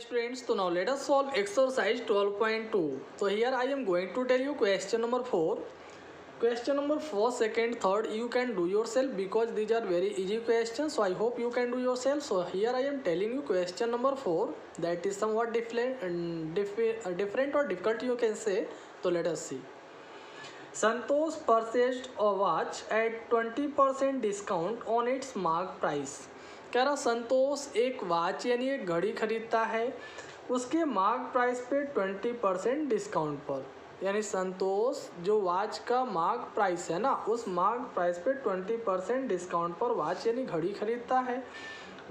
students, so now let us solve exercise 12.2. So here I am going to tell you question number 4. Question number 4, second, third you can do yourself because these are very easy questions. So I hope you can do yourself. So here I am telling you question number 4, that is somewhat different or difficult you can say. So let us see. Santosh purchased a watch at 20% discount on its mark price. कह रहा संतोष एक watch यानी एक घड़ी खरीदता है उसके mark price पे 20% डिस्काउंट पर। यानी संतोष जो वॉच का मार्क प्राइस है ना, उस मार्क प्राइस पे 20% डिस्काउंट पर वॉच यानी घड़ी खरीदता है,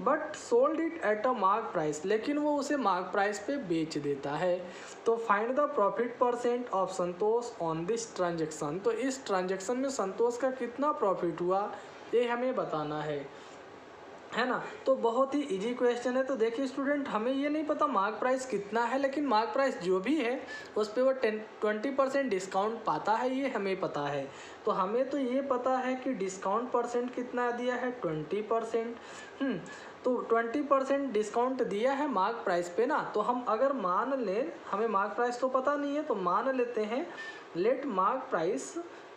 but sold it at a mark price, लेकिन वो उसे मार्क प्राइस पे बेच देता है। तो find the profit percent of Santosh on this transaction. तो इस ट्रांजेक्शन में संतोष का कितना प्रॉफिट हुआ ये हमें बताना है ना। तो बहुत ही इजी क्वेश्चन है। तो देखिए स्टूडेंट, हमें ये नहीं पता मार्क प्राइस कितना है, लेकिन मार्क प्राइस जो भी है उस पर वो 20% डिस्काउंट पाता है, ये हमें पता है। तो हमें तो ये पता है कि डिस्काउंट परसेंट कितना दिया है, 20%। तो 20% डिस्काउंट दिया है मार्क प्राइस पे ना। तो हम अगर मान लें, हमें मार्क प्राइस तो पता नहीं है, तो मान लेते हैं let mark price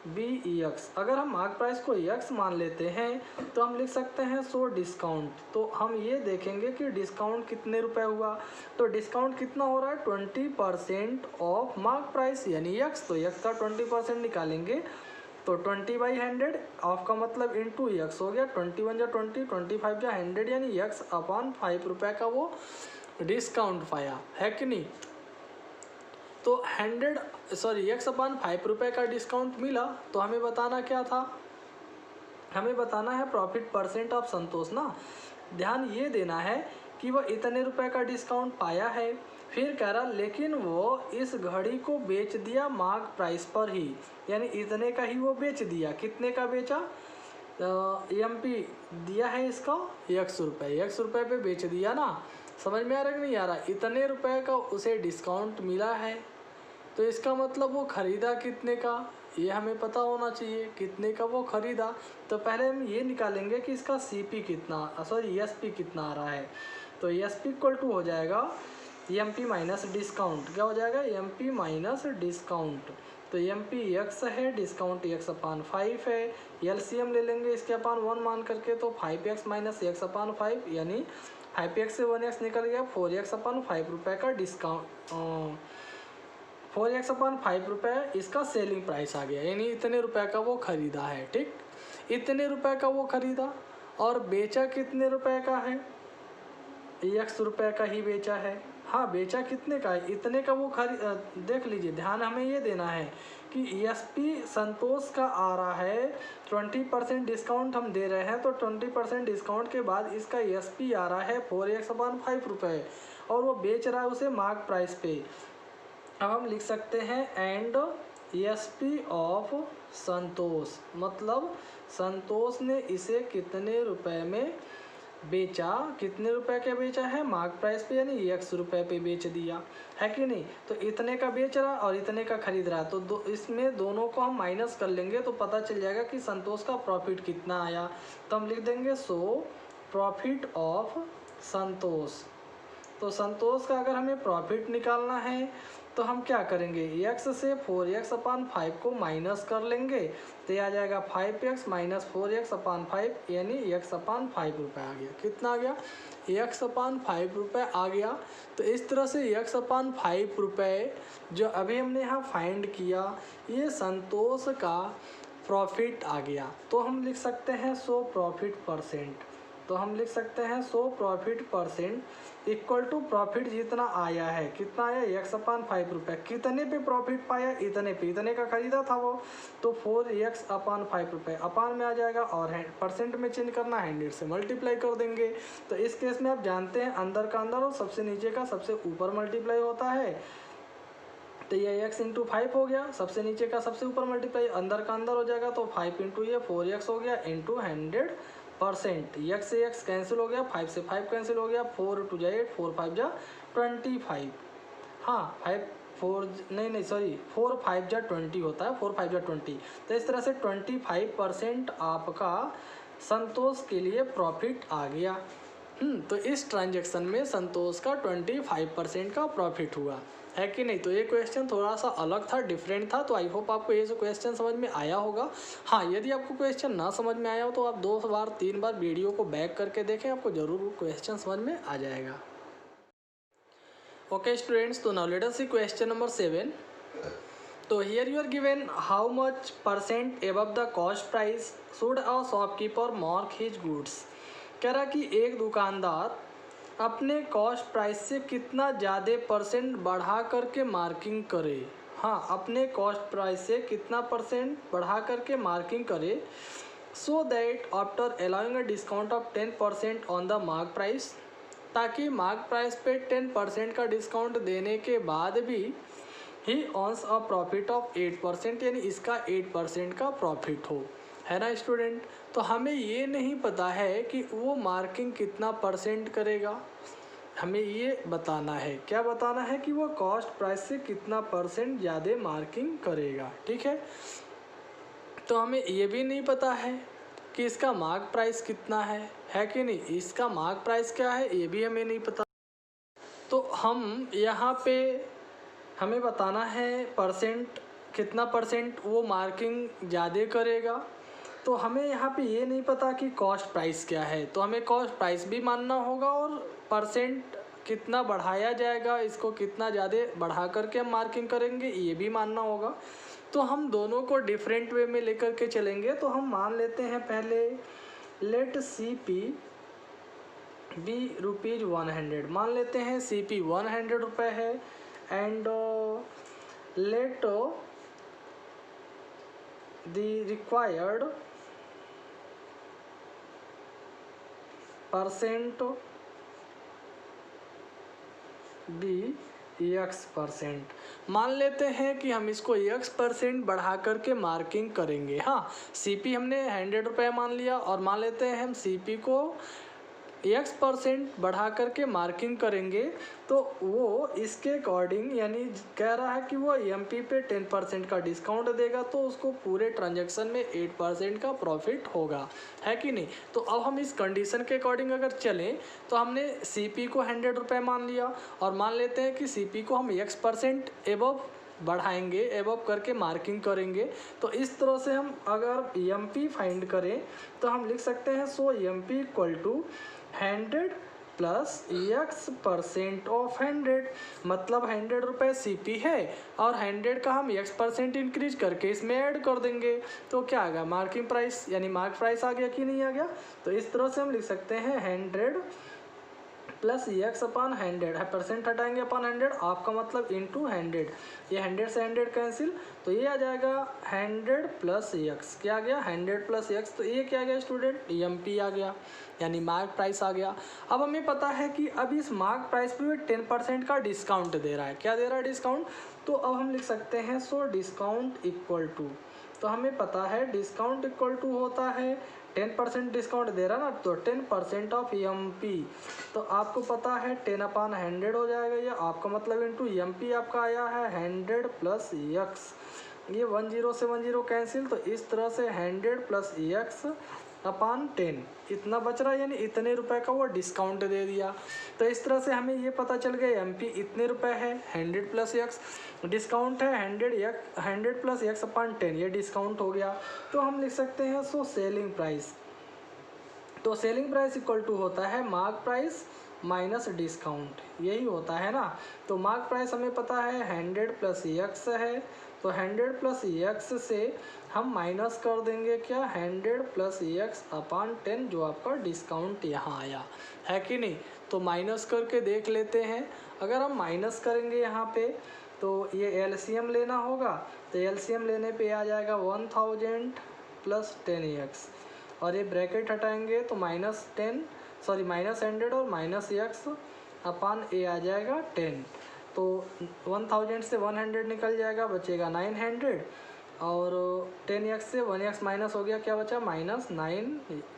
be X. अगर हम मार्क प्राइस को एक्स मान लेते हैं तो हम लिख सकते हैं सो डिस्काउंट। तो हम ये देखेंगे कि डिस्काउंट कितने रुपए हुआ। तो डिस्काउंट कितना हो रहा है, 20% ऑफ मार्क प्राइस यानी एक्स। तो एक्स का 20% निकालेंगे तो 20/100 ऑफ का मतलब इंटू एक्स हो गया। 21 जा 20, 25 जा 100 यानी एक्स अपॉन 5 रुपये का वो डिस्काउंट पाया है कि नहीं। तो एक्स अपॉन 5 रुपये का डिस्काउंट मिला। तो हमें बताना क्या था, हमें बताना है प्रॉफिट परसेंट ऑफ संतोष ना। ध्यान ये देना है कि वह इतने रुपए का डिस्काउंट पाया है, फिर कह रहा लेकिन वो इस घड़ी को बेच दिया मार्क प्राइस पर ही, यानी इतने का ही वो बेच दिया। कितने का बेचा, एमपी दिया है इसका एक्स रुपये पे बेच दिया ना। समझ में आ रहा है कि नहीं आ रहा। इतने रुपए का उसे डिस्काउंट मिला है, तो इसका मतलब वो ख़रीदा कितने का, ये हमें पता होना चाहिए कितने का वो ख़रीदा। तो पहले हम ये निकालेंगे कि इसका सीपी कितना, एसपी कितना आ रहा है। तो एसपी इक्वल टू हो जाएगा एमपी माइनस डिस्काउंट। क्या हो जाएगा, एमपी माइनस डिस्काउंट। तो एमपी एक्स है, डिस्काउंट एक्स अपान 5 है। एलसीएम ले लेंगे इसके अपान 1 मान करके, तो 5x माइनस एक्स अपान 5 यानी 5x से 1x निकल गया, 4x अपान 5 रुपये का डिस्काउंट, 4x अपान 5 रुपये इसका सेलिंग प्राइस आ गया, यानी इतने रुपए का वो ख़रीदा है। ठीक, इतने रुपए का वो ख़रीदा और बेचा कितने रुपए का है, एक्स रुपये का ही बेचा है। हाँ, बेचा कितने का है, इतने का वो देख लीजिए, ध्यान हमें ये देना है कि एसपी संतोष का आ रहा है 20% डिस्काउंट हम दे रहे हैं। तो 20% डिस्काउंट के बाद इसका एसपी आ रहा है 4x अपान 5 रुपये और वो बेच रहा है उसे मार्क प्राइस पे। अब हम लिख सकते हैं एंड एसपी ऑफ संतोष, मतलब संतोष ने इसे कितने रुपए में बेचा, कितने रुपए का बेचा है, मार्क प्राइस पे यानी एक्स रुपये पे बेच दिया है कि नहीं। तो इतने का बेच रहा और इतने का खरीद रहा, तो इसमें दोनों को हम माइनस कर लेंगे तो पता चल जाएगा कि संतोष का प्रॉफिट कितना आया। तो हम लिख देंगे सो प्रॉफिट ऑफ संतोष। तो संतोष का अगर हमें प्रॉफिट निकालना है तो हम क्या करेंगे, x से 4x अपान 5 को माइनस कर लेंगे तो ये आ जाएगा 5x माइनस 4x अपान 5 यानी x अपान 5 रुपये आ गया। कितना आ गया, x अपान 5 रुपये आ गया। तो इस तरह से x अपान 5 रुपये जो अभी हमने यहाँ फाइंड किया, ये संतोष का प्रॉफिट आ गया। तो हम लिख सकते हैं सो प्रॉफिट परसेंट। तो हम लिख सकते हैं so profit percent equal to profit जितना आया है, कितना आया, एक्स अपान 5 रुपये। कितने पे प्रॉफिट पाया, इतने पे, इतने का खरीदा था वो, तो 4x अपान 5 रुपये अपान में आ जाएगा और परसेंट में चेंज करना, 100 से मल्टीप्लाई कर देंगे। तो इस केस में आप जानते हैं अंदर का अंदर और सबसे नीचे का सबसे ऊपर मल्टीप्लाई होता है। तो ये x इंटू 5 हो गया, सबसे नीचे का सबसे ऊपर मल्टीप्लाई, अंदर का अंदर हो जाएगा तो 5 इंटू ये 4x हो गया इंटू 100%। एक्स से एक्स कैंसिल हो गया, 5 से 5 कैंसिल हो गया, 4 टू जा 8, 4 5 जा 25। हाँ 4 5 जा 20 होता है, 4 5 जा 20। तो इस तरह से 25% आपका संतोष के लिए प्रॉफिट आ गया। तो इस ट्रांजैक्शन में संतोष का 25% का प्रॉफिट हुआ, है कि नहीं। तो ये क्वेश्चन थोड़ा सा अलग था, डिफरेंट था। तो आई होप आपको ये जो क्वेश्चन समझ में आया होगा। हाँ, यदि आपको क्वेश्चन ना समझ में आया हो तो आप 2 बार 3 बार वीडियो को बैक करके देखें, आपको ज़रूर वो क्वेश्चन समझ में आ जाएगा। ओके स्टूडेंट्स, तो now let us see question number 7। तो here you are given how much % above the cost price should a shopkeeper mark his goods. कह रहा कि एक दुकानदार अपने कॉस्ट प्राइस से कितना ज़्यादा % बढ़ा करके मार्किंग करे। हाँ, अपने कॉस्ट प्राइस से कितना % बढ़ा करके मार्किंग करे, so that after allowing a discount of 10% on the mark price, ताकि मार्क प्राइस पे 10% का डिस्काउंट देने के बाद भी ही ऑन्स अ प्रॉफिट ऑफ 8%, यानी इसका 8% का प्रॉफिट हो, है ना स्टूडेंट। तो हमें ये नहीं पता है कि वो मार्किंग कितना % करेगा, हमें ये बताना है। क्या बताना है कि वो कॉस्ट प्राइस से कितना % ज़्यादा मार्किंग करेगा, ठीक है। तो हमें ये भी नहीं पता है कि इसका मार्क प्राइस कितना है कि नहीं, इसका मार्क प्राइस क्या है ये भी हमें नहीं पता। तो हम यहाँ पे हमें बताना है कितना % वो मार्किंग ज़्यादा करेगा। तो हमें यहाँ पे ये नहीं पता कि कॉस्ट प्राइस क्या है, तो हमें कॉस्ट प्राइस भी मानना होगा और % कितना बढ़ाया जाएगा, इसको कितना ज़्यादा बढ़ा करके हम मार्किंग करेंगे ये भी मानना होगा। तो हम दोनों को डिफरेंट वे में लेकर के चलेंगे। तो हम मान लेते हैं पहले लेट CP बी ₹100, मान लेते हैं CP 100 रुपये है and let the required % be X%। मान लेते हैं कि हम इसको X% बढ़ा करके मार्किंग करेंगे। हाँ, CP हमने 100 रुपये मान लिया और मान लेते हैं हम CP को X% बढ़ा करके मार्किंग करेंगे। तो वो इसके अकॉर्डिंग यानी कह रहा है कि वो MP पे 10% का डिस्काउंट देगा, तो उसको पूरे ट्रांजैक्शन में 8% का प्रॉफिट होगा, है कि नहीं। तो अब हम इस कंडीशन के अकॉर्डिंग अगर चलें तो हमने CP को 100 रुपये मान लिया और मान लेते हैं कि CP को हम X% एबव बढ़ाएंगे, एबव करके मार्किंग करेंगे। तो इस तरह से हम अगर MP फाइंड करें तो हम लिख सकते हैं so MP equal to 100 plus X% of 100, मतलब 100 रुपये CP है और 100 का हम X% इंक्रीज करके इसमें ऐड कर देंगे। तो क्या आ गया, मार्किंग प्राइस यानी मार्क प्राइस आ गया कि नहीं आ गया। तो इस तरह से हम लिख सकते हैं 100 प्लस X/100, % हटाएंगे अपन 100, आपका मतलब इंटू 100, ये 100 से 100 कैंसिल, तो ये आ जाएगा 100 प्लस X। क्या आ गया, 100 प्लस X। तो ये क्या आ गया स्टूडेंट, MP आ गया, यानी मार्क प्राइस आ गया। अब हमें पता है कि अब इस मार्क प्राइस पे 10% का डिस्काउंट दे रहा है। क्या दे रहा है, डिस्काउंट। तो अब हम लिख सकते हैं सो डिस्काउंट इक्वल टू, तो हमें पता है डिस्काउंट इक्वल टू होता है 10% डिस्काउंट दे रहा ना, तो 10% ऑफ MP। तो आपको पता है 10/100 हो जाएगा ये, आपका मतलब इंटू MP आपका आया है 100 प्लस X। ये 10 से 10 कैंसिल, तो इस तरह से 100 प्लस X/10 इतना बच रहा है, यानी इतने रुपए का वो डिस्काउंट दे दिया। तो इस तरह से हमें ये पता चल गया MP इतने रुपए है, 100 प्लस X डिस्काउंट है, 100 प्लस X/10 ये डिस्काउंट हो गया। तो हम लिख सकते हैं सो सेलिंग प्राइस, तो सेलिंग प्राइस इक्वल टू होता है मार्क प्राइस माइनस डिस्काउंट, यही होता है ना। तो मार्क प्राइस हमें पता है 100 प्लस X है, तो 100 प्लस X से हम माइनस कर देंगे क्या, 100 प्लस X/10 जो आपका डिस्काउंट यहाँ आया, है कि नहीं। तो माइनस करके देख लेते हैं। अगर हम माइनस करेंगे यहाँ पे तो ये LCM लेना होगा, तो LCM लेने पे आ जाएगा 1000 प्लस 10X और ये ब्रैकेट हटाएंगे तो माइनस 100 और माइनस X/A आ जाएगा 10। तो 1000 से 100 निकल जाएगा, बचेगा 900 और 10x से 1x माइनस हो गया, क्या बचा माइनस 9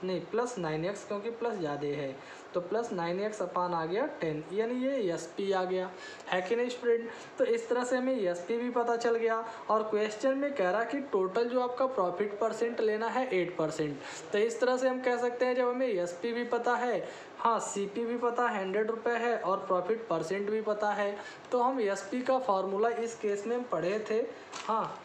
नहीं प्लस 9x, क्योंकि प्लस ज़्यादा है तो प्लस 9x अपान आ गया 10, यानी ये एस पी आ गया, है कि नहीं स्टूडेंट। तो इस तरह से हमें एस पी भी पता चल गया। और क्वेश्चन में कह रहा कि टोटल जो आपका प्रॉफिट परसेंट लेना है 8%। तो इस तरह से हम कह सकते हैं जब हमें एस पी भी पता है, हाँ सी पी भी पता 100 रुपये है और प्रॉफिट परसेंट भी पता है, तो हम एस पी का फॉर्मूला इस केस में हम पढ़े थे। हाँ,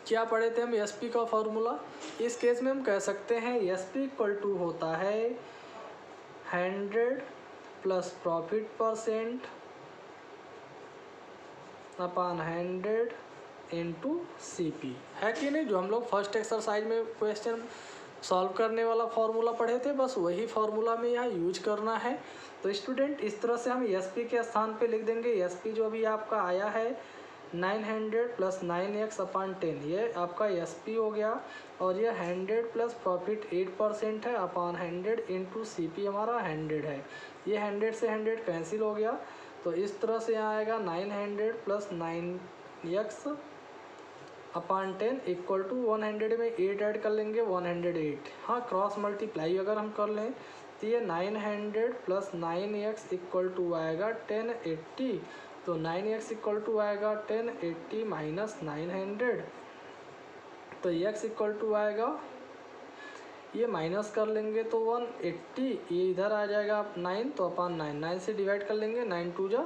क्या पढ़े थे हम एस पी का फॉर्मूला। इस केस में हम कह सकते हैं एस पी इक्वल टू होता है 100 प्लस प्रॉफिट परसेंट अपान 100 इंटू सी पी, है कि नहीं। जो हम लोग फर्स्ट एक्सरसाइज में क्वेश्चन सॉल्व करने वाला फार्मूला पढ़े थे, बस वही फार्मूला में यहाँ यूज करना है। तो स्टूडेंट इस तरह से हम एस पी के स्थान पे लिख देंगे, एस पी जो अभी आपका आया है 900 प्लस 9x अपान 10, ये आपका एस पी हो गया। और ये 100 प्लस प्रॉफिट 8% है अपान 100 इंटू सी पी हमारा 100 है। ये 100 से 100 कैंसिल हो गया, तो इस तरह से यहाँ आएगा 900 plus 9x upon 10 equal to 100 में 8 ऐड कर लेंगे 108। हाँ, क्रॉस मल्टीप्लाई अगर हम कर लें तो ये 900 प्लस 9x इक्वल टू आएगा 1080। तो 9x इक्वल टू आएगा 1080 माइनस 900, तो x इक्वल टू आएगा, ये माइनस कर लेंगे तो 180, ये इधर आ जाएगा 9 तो अपान 9, 9 से डिवाइड कर लेंगे 9 2 जा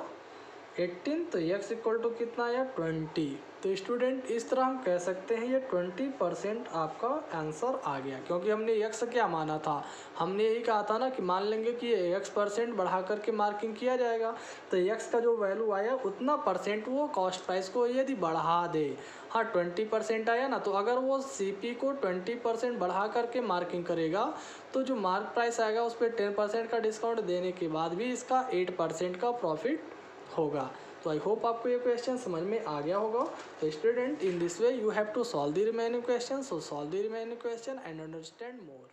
18, तो x इक्वल टू कितना आया 20। तो स्टूडेंट इस तरह हम कह सकते हैं ये 20% आपका आंसर आ गया, क्योंकि हमने x क्या माना था, हमने यही कहा था ना कि मान लेंगे कि ये x% बढ़ा करके मार्किंग किया जाएगा, तो x का जो वैल्यू आया उतना परसेंट वो कॉस्ट प्राइस को यदि बढ़ा दे। हाँ, 20% आया ना, तो अगर वो CP को 20% बढ़ा करके मार्किंग करेगा तो जो मार्क प्राइस आएगा उस पर 10% का डिस्काउंट देने के बाद भी इसका 8% का प्रॉफिट होगा। तो आई होप आपको ये क्वेश्चन समझ में आ गया होगा। तो student in this way you have to solve the remaining question, so solve the remaining question and understand more.